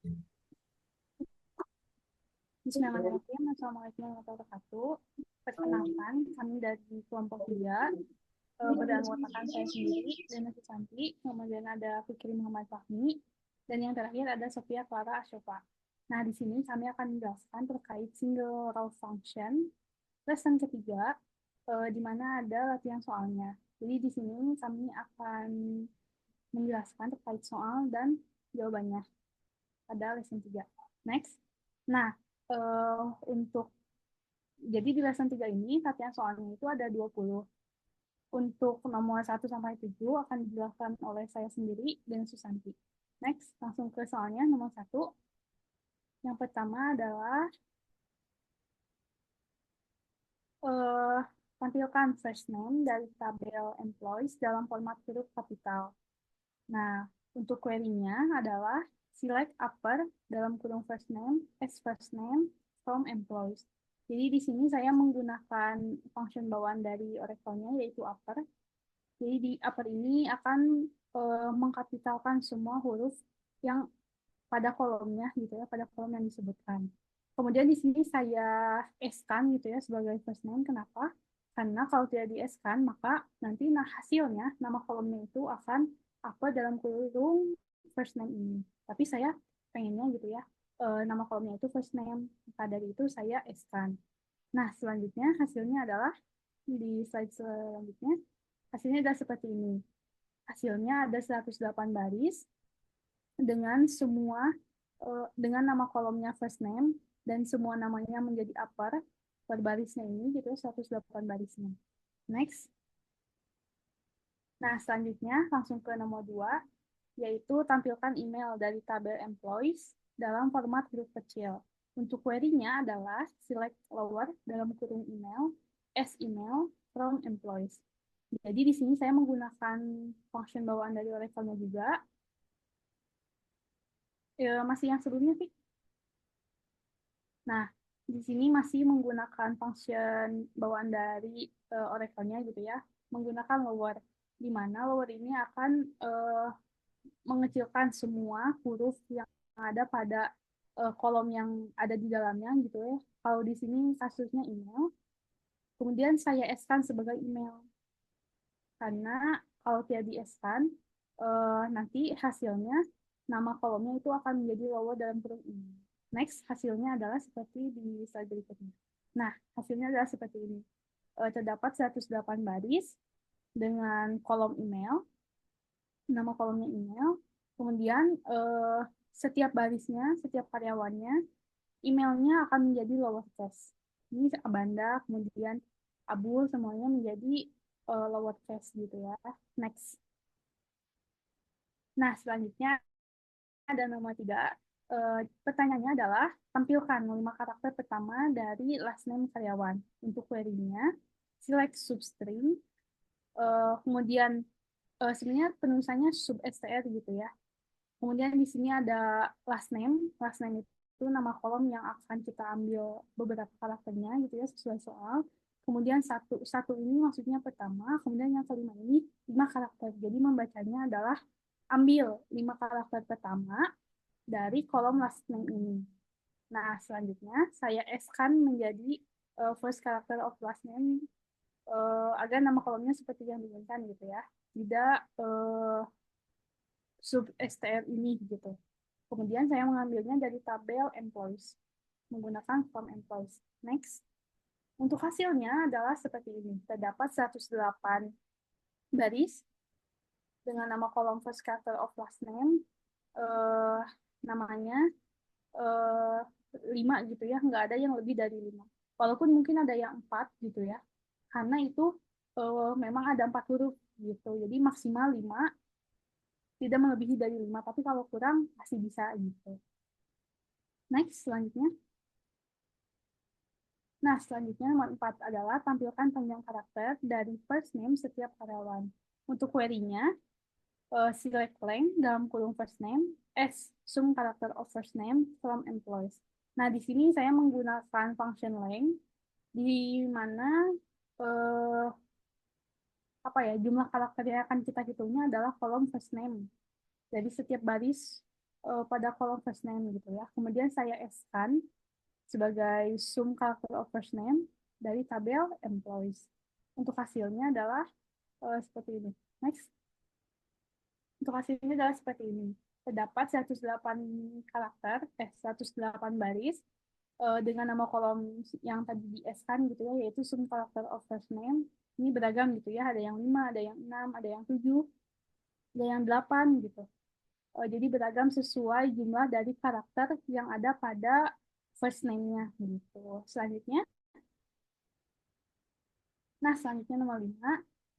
Bismillahirrahmanirrahim. Assalamualaikum warahmatullahi wabarakatuh. Perkenalkan, kami dari kelompok 3 beranggotakan saya sendiri, Dena Susanti, kemudian ada Fikri Muhammad Fahmi, dan yang terakhir ada Sophia Clara Ashofa. Nah, di sini kami akan menjelaskan terkait single row function, lesson ketiga, di mana ada latihan soalnya. Jadi di sini kami akan menjelaskan terkait soal dan jawabannya pada lesson 3. Next. Nah, untuk jadi di lesson 3 ini latihan soalnya itu ada 20. Untuk nomor 1 sampai 7 akan dijelaskan oleh saya sendiri dan Susanti. Next, langsung ke soalnya nomor 1. Yang pertama adalah uh, tampilkan first name dari tabel employees dalam format huruf kapital. Nah, untuk query-nya adalah select upper dalam kurung first name as first name from employees. Jadi di sini saya menggunakan function bawaan dari Oracle-nya yaitu upper. Jadi di upper ini akan mengkapitalkan semua huruf yang pada kolomnya gitu ya, pada kolom yang disebutkan. Kemudian di sini saya S-kan gitu ya sebagai first name. Kenapa? Karena kalau tidak di S-kan, maka nanti hasilnya nama kolomnya itu akan apa dalam kurung first name ini. Tapi saya pengennya gitu ya, nama kolomnya itu first name. Maka dari itu saya S-kan. Nah, selanjutnya hasilnya adalah di slide selanjutnya, hasilnya adalah seperti ini. Hasilnya ada 108 baris dengan semua dengan nama kolomnya first name dan semua namanya menjadi upper per barisnya ini gitu 108 barisnya. Next. Nah, selanjutnya langsung ke nomor 2 yaitu tampilkan email dari tabel employees dalam format huruf kecil. Untuk query-nya adalah select lower dalam kurung email as email from employees. Jadi di sini saya menggunakan function bawaan dari Oracle-nya juga. Masih yang sebelumnya sih. Nah, di sini masih menggunakan function bawaan dari Oracle-nya gitu ya, menggunakan lower, di mana lower ini akan mengecilkan semua huruf yang ada pada kolom yang ada di dalamnya gitu ya. Kalau di sini kasusnya email, kemudian saya S-kan sebagai email. Karena kalau tidak di S-kan, nanti hasilnya nama kolomnya itu akan menjadi lower dalam kurung ini. Next, hasilnya adalah seperti di slide berikutnya. Nah, hasilnya adalah seperti ini. Terdapat 108 baris dengan kolom email, nama kolomnya email, kemudian setiap barisnya, setiap karyawannya, emailnya akan menjadi lowercase. Ini Abanda, kemudian Abul, semuanya menjadi lowercase gitu ya. Next. Nah, selanjutnya ada nomor 3. Pertanyaannya adalah tampilkan 5 karakter pertama dari last name karyawan. Untuk query-nya, select substring, kemudian sebenarnya penulisannya sub str gitu ya. Kemudian di sini ada last name. Last name itu nama kolom yang akan kita ambil beberapa karakternya gitu ya sesuai soal. Kemudian satu ini maksudnya pertama, kemudian yang kelima ini 5 karakter. Jadi membacanya adalah ambil 5 karakter pertama dari kolom last name ini. Nah, selanjutnya saya S-kan menjadi first character of last name agar nama kolomnya seperti yang diinginkan gitu ya. Tidak sub str ini gitu. Kemudian saya mengambilnya dari tabel employees menggunakan form employees. Next. Untuk hasilnya adalah seperti ini. Terdapat 108 baris dengan nama kolom first character of last name, namanya 5 gitu ya, nggak ada yang lebih dari 5. Walaupun mungkin ada yang 4 gitu ya, karena itu memang ada 4 huruf gitu, jadi maksimal 5, tidak melebihi dari 5, tapi kalau kurang masih bisa gitu. Next, selanjutnya. Nah, selanjutnya nomor 4 adalah tampilkan panjang karakter dari first name setiap karyawan. Untuk query-nya, select length dalam kurung first name as sum karakter of first name from employees. Nah, di sini saya menggunakan function length di mana apa ya jumlah karakter yang akan kita hitungnya adalah kolom first name. Jadi setiap baris pada kolom first name gitu ya. Kemudian saya S-kan sebagai sum karakter of first name dari tabel employees. Untuk hasilnya adalah seperti ini. Next. Untuk hasilnya adalah seperti ini. Terdapat 108 karakter, 108 baris dengan nama kolom yang tadi di S kan gitu ya, yaitu sum karakter of first name. Ini beragam gitu ya, ada yang 5, ada yang 6, ada yang 7, ada yang 8 gitu. Jadi beragam sesuai jumlah dari karakter yang ada pada first name-nya gitu. Selanjutnya, selanjutnya nomor 5,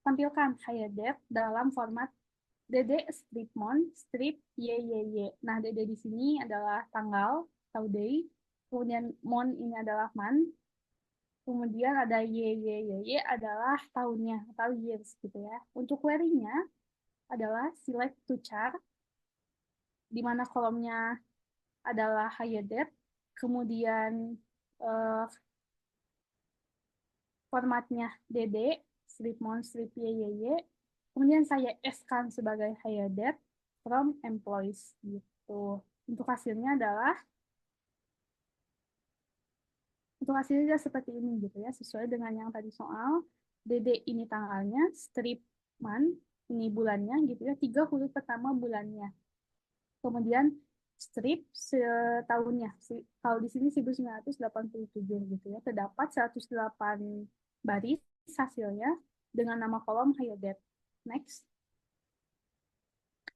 tampilkan higher depth dalam format Dede strip mon, strip YYY. Nah, Dede di sini adalah tanggal atau day, kemudian mon ini adalah month, kemudian ada YYY adalah tahunnya atau years gitu ya. Untuk query-nya adalah select to chart, di mana kolomnya adalah higher depth, kemudian eh, formatnya DD, strip mon, strip YYY, kemudian saya S-kan sebagai higher depth from employees gitu. Untuk hasilnya adalah seperti ini gitu ya, sesuai dengan yang tadi soal. DD ini tanggalnya, strip month ini bulannya gitu ya, 3 huruf pertama bulannya. Kemudian strip setahunnya. Kalau di sini 1987 gitu ya. Terdapat 108 baris hasilnya dengan nama kolom higher depth. Next.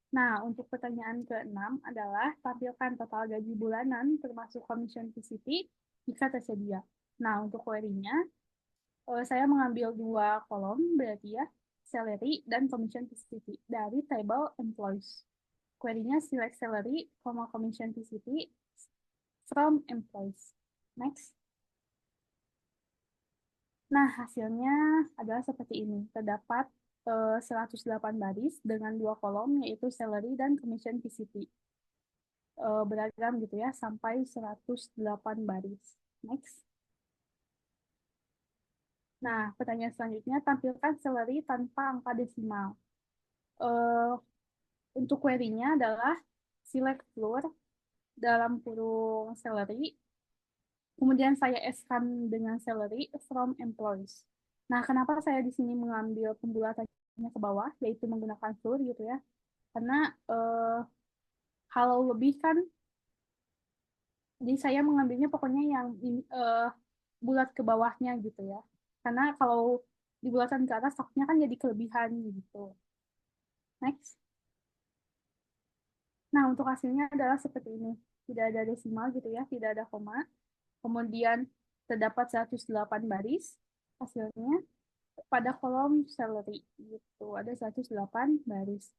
Nah, untuk pertanyaan ke-6 adalah tampilkan total gaji bulanan termasuk commission PCP jika tersedia. Nah, untuk query-nya, saya mengambil 2 kolom, berarti ya, salary dan commission PCP dari table employees. Query-nya select salary, commission PCP from employees. Next. Nah, hasilnya adalah seperti ini. Terdapat 108 baris dengan 2 kolom, yaitu salary dan commission PCP. Beragam gitu ya, sampai 108 baris. Next. Nah, pertanyaan selanjutnya, tampilkan salary tanpa angka desimal. Untuk query-nya adalah select floor dalam kurung salary, kemudian saya S-kan dengan salary from employees. Nah, kenapa saya di sini mengambil pembulatannya ke bawah, yaitu menggunakan floor gitu ya? Karena kalau lebih kan, jadi saya mengambilnya pokoknya yang bulat ke bawahnya gitu ya. Karena kalau dibulatan ke atas takutnya kan jadi kelebihan gitu. Next. Nah, untuk hasilnya adalah seperti ini. Tidak ada desimal gitu ya, tidak ada koma. Kemudian terdapat 108 baris hasilnya pada kolom salary gitu. Ada 108 baris.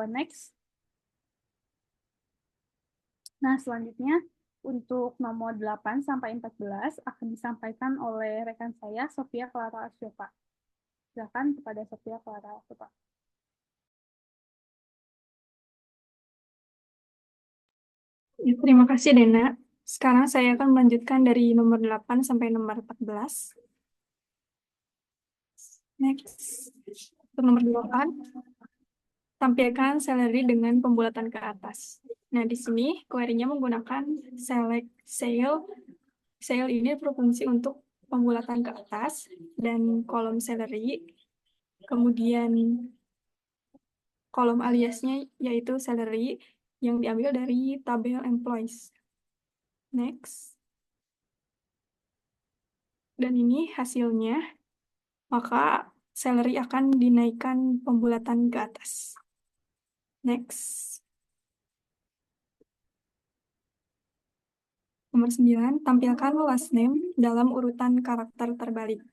Next. Nah, selanjutnya untuk nomor 8 sampai 14 akan disampaikan oleh rekan saya, Sophia Clara Asyopa. Silakan kepada Sophia Clara Asyopa. Ya, terima kasih, Dena. Sekarang saya akan melanjutkan dari nomor 8 sampai nomor 14. Next. Untuk nomor 8, tampilkan salary dengan pembulatan ke atas. Nah, di sini query-nya menggunakan select sale. Sale ini berfungsi untuk pembulatan ke atas dan kolom salary. Kemudian kolom aliasnya yaitu salary yang diambil dari tabel employees. Next. Dan ini hasilnya, maka salary akan dinaikkan pembulatan ke atas. Next. Nomor 9, tampilkan last name dalam urutan karakter terbalik.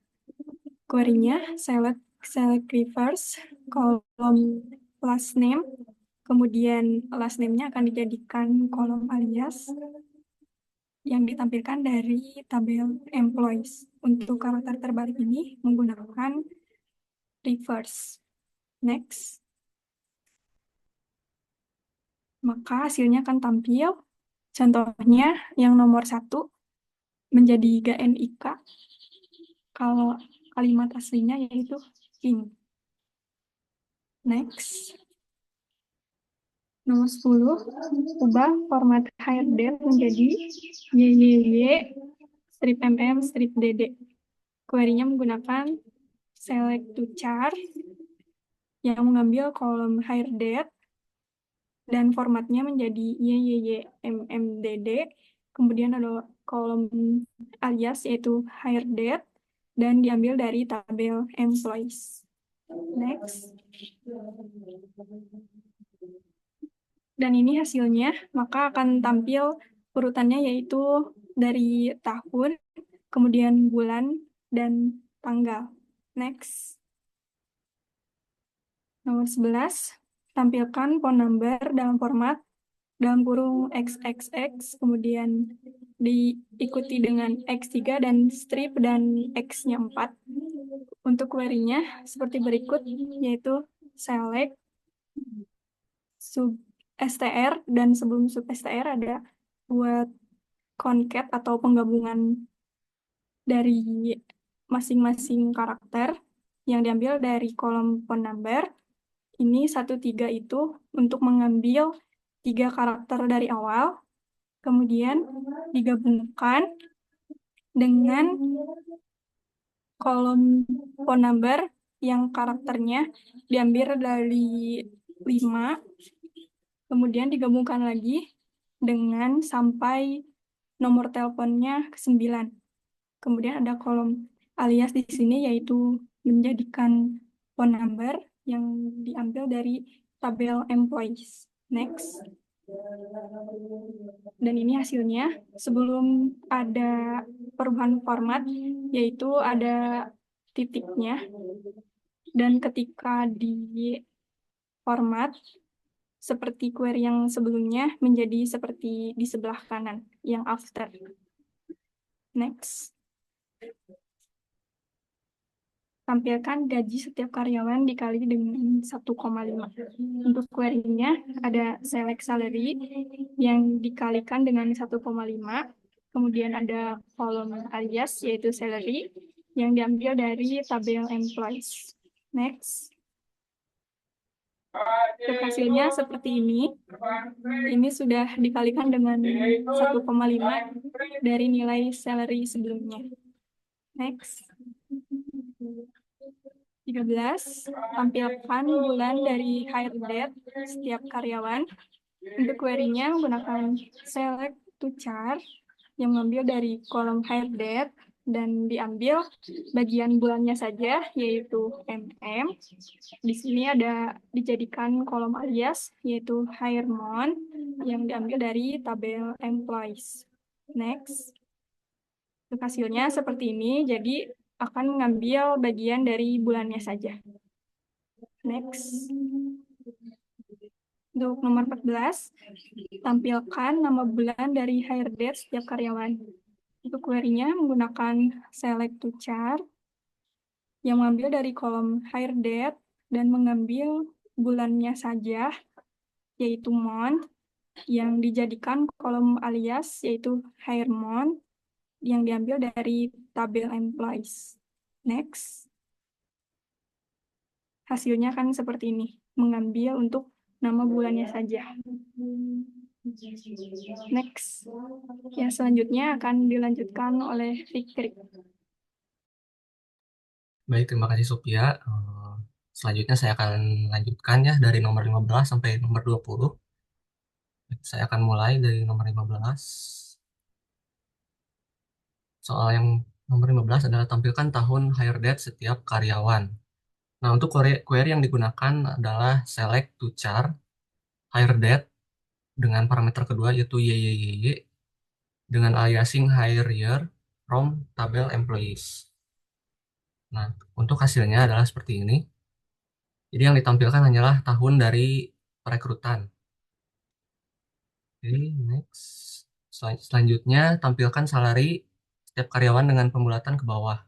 Query-nya select reverse, kolom last name, kemudian last name-nya akan dijadikan kolom alias yang ditampilkan dari tabel employees. Untuk karakter terbalik ini menggunakan reverse. Next. Maka hasilnya akan tampil. Contohnya yang nomor 1 menjadi GNIK. Kalau kalimat aslinya yaitu king. Next. Nomor 10, ubah format hire date menjadi YYY strip MM strip DD. Query-nya menggunakan select to char yang mengambil kolom hire date dan formatnya menjadi YYYMMDD. Kemudian ada kolom alias yaitu hire date dan diambil dari tabel employees. Next. Dan ini hasilnya, maka akan tampil urutannya yaitu dari tahun, kemudian bulan, dan tanggal. Next. Nomor 11, tampilkan phone number dalam format dalam kurung XXX, kemudian diikuti dengan X3 dan strip dan X-nya 4. Untuk query-nya seperti berikut, yaitu select sub str, dan sebelum sub str ada buat concat atau penggabungan dari masing-masing karakter yang diambil dari kolom phone number. Ini 13 itu untuk mengambil 3 karakter dari awal, kemudian digabungkan dengan kolom phone number yang karakternya diambil dari 5, kemudian digabungkan lagi dengan sampai nomor teleponnya ke 9. Kemudian ada kolom alias di sini yaitu menjadikan phone number yang diambil dari tabel employees. Next. Dan ini hasilnya sebelum ada perubahan format, yaitu ada titiknya. Dan ketika di format, seperti query yang sebelumnya menjadi seperti di sebelah kanan, yang after. Next. Tampilkan gaji setiap karyawan dikali dengan 1,5. Untuk query-nya ada select salary yang dikalikan dengan 1,5. Kemudian ada kolom alias yaitu salary yang diambil dari tabel employees. Next. Untuk hasilnya seperti ini. Ini sudah dikalikan dengan 1,5 dari nilai salary sebelumnya. Next. 13, tampilkan bulan dari hire date setiap karyawan. Untuk query-nya menggunakan select to chart yang mengambil dari kolom hire date dan diambil bagian bulannya saja, yaitu MM. Di sini ada dijadikan kolom alias, yaitu hire month yang diambil dari tabel employees. Next. Untuk hasilnya seperti ini, jadi akan mengambil bagian dari bulannya saja. Next. Untuk nomor 14, tampilkan nama bulan dari hire date setiap karyawan. Untuk query-nya menggunakan select to chart yang mengambil dari kolom hire date dan mengambil bulannya saja, yaitu month, yang dijadikan kolom alias, yaitu hire month, yang diambil dari tabel employees. Next. Hasilnya kan seperti ini, mengambil untuk nama bulannya saja. Next. Yang selanjutnya akan dilanjutkan oleh Fikri. Baik, terima kasih Sophia. Selanjutnya saya akan lanjutkan ya dari nomor 15 sampai nomor 20. Saya akan mulai dari nomor 15. Soal yang nomor 15 adalah tampilkan tahun hire date setiap karyawan. Nah, untuk query yang digunakan adalah select to char hire date dengan parameter kedua yaitu YYYY dengan aliasing hire year from tabel employees. Nah, untuk hasilnya adalah seperti ini. Jadi yang ditampilkan hanyalah tahun dari perekrutan. Oke, next. Selanjutnya tampilkan salary setiap karyawan dengan pembulatan ke bawah.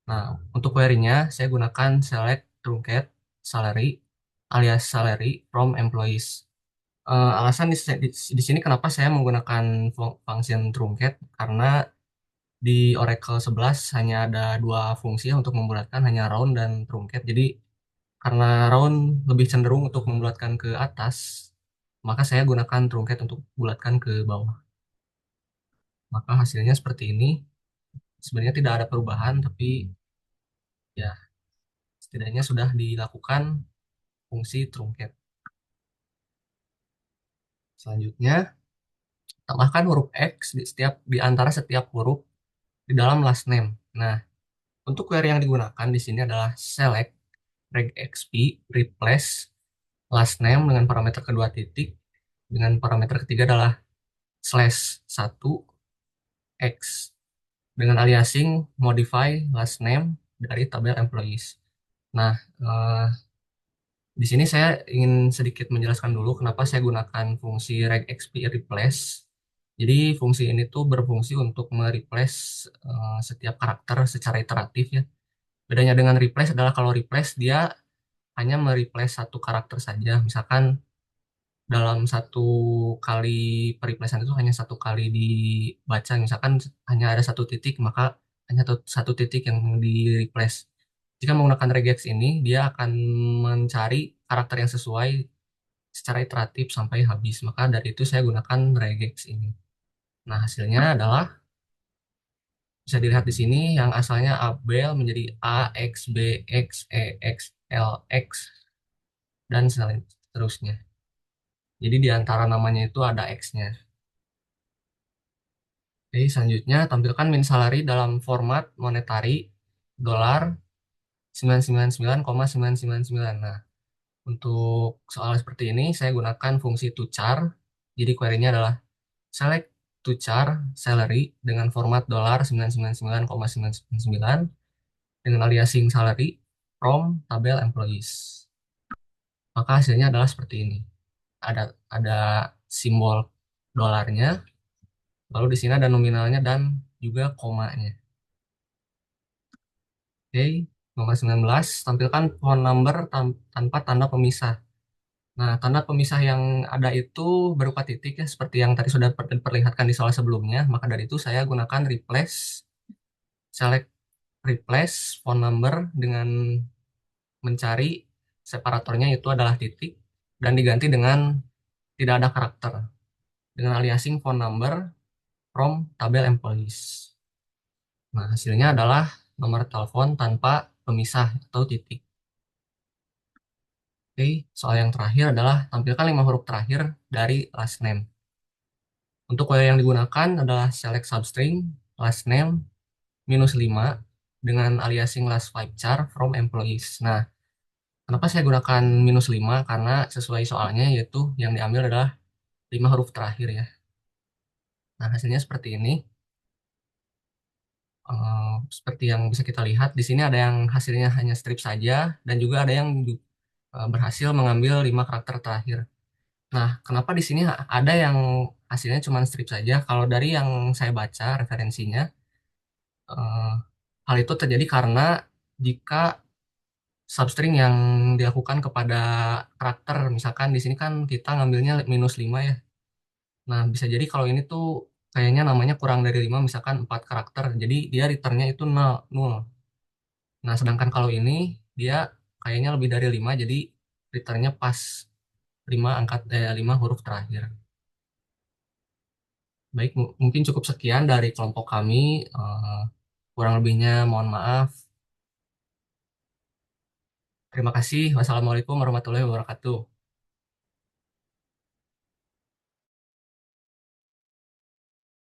Nah, untuk query-nya saya gunakan select truncat salary alias salary from employees. Alasan di sini kenapa saya menggunakan function truncat karena di Oracle 11 hanya ada 2 fungsi untuk membulatkan, hanya round dan truncat. Jadi karena round lebih cenderung untuk membulatkan ke atas, maka saya gunakan trunket untuk bulatkan ke bawah. Maka hasilnya seperti ini. Sebenarnya tidak ada perubahan, tapi ya setidaknya sudah dilakukan fungsi trunket. Selanjutnya, tambahkan huruf X di antara setiap huruf di dalam last name. Nah, untuk query yang digunakan di sini adalah select regexp replace last name dengan parameter kedua titik, dengan parameter ketiga adalah slash 1 X, dengan aliasing modify last name dari tabel employees. Nah, di sini saya ingin sedikit menjelaskan dulu kenapa saya gunakan fungsi regexp replace. Jadi fungsi ini tuh berfungsi untuk mereplace setiap karakter secara iteratif ya. Bedanya dengan replace adalah kalau replace dia hanya mereplace satu karakter saja. Misalkan dalam satu kali periplacean itu hanya satu kali dibaca. Misalkan hanya ada satu titik, maka hanya satu titik yang di replace. Jika menggunakan regex ini, dia akan mencari karakter yang sesuai secara iteratif sampai habis. Maka dari itu saya gunakan regex ini. Nah, hasilnya adalah bisa dilihat di sini yang asalnya Abel menjadi A, X, B, X, E, X, L, X, dan seterusnya. Jadi di antara namanya itu ada X-nya. Oke, selanjutnya tampilkan min salary dalam format monetary dolar 999,999. Nah, untuk soal seperti ini saya gunakan fungsi toChar. Jadi query-nya adalah select toChar salary dengan format dolar 999,999 dengan aliasing salary from tabel employees. Maka hasilnya adalah seperti ini. Ada simbol dolarnya, lalu di sini ada nominalnya dan juga komanya. Oke, nomor 19, tampilkan phone number tanpa tanda pemisah. Nah, tanda pemisah yang ada itu berupa titik ya, seperti yang tadi sudah diperlihatkan di soal sebelumnya. Maka dari itu saya gunakan select replace phone number dengan mencari separatornya itu adalah titik dan diganti dengan tidak ada karakter dengan aliasing phone number from tabel employees. Nah, hasilnya adalah nomor telepon tanpa pemisah atau titik. Oke, soal yang terakhir adalah tampilkan 5 huruf terakhir dari last name. Untuk query yang digunakan adalah select substring last name -5 dengan aliasing last 5 char from employees. Nah, kenapa saya gunakan -5? Karena sesuai soalnya yaitu yang diambil adalah 5 huruf terakhir ya. Nah, hasilnya seperti ini. Seperti yang bisa kita lihat, di sini ada yang hasilnya hanya strip saja dan juga ada yang berhasil mengambil 5 karakter terakhir. Nah, kenapa di sini ada yang hasilnya cuma strip saja? Kalau dari yang saya baca referensinya, eh, hal itu terjadi karena jika substring yang dilakukan kepada karakter, misalkan di sini kan kita ngambilnya -5 ya. Nah, bisa jadi kalau ini tuh kayaknya namanya kurang dari 5, misalkan 4 karakter. Jadi dia returnnya itu 0, 0. Nah, sedangkan kalau ini dia kayaknya lebih dari 5, jadi returnnya pas 5 huruf terakhir. Baik, mungkin cukup sekian dari kelompok kami. Kurang lebihnya mohon maaf. Terima kasih. Wassalamualaikum warahmatullahi wabarakatuh.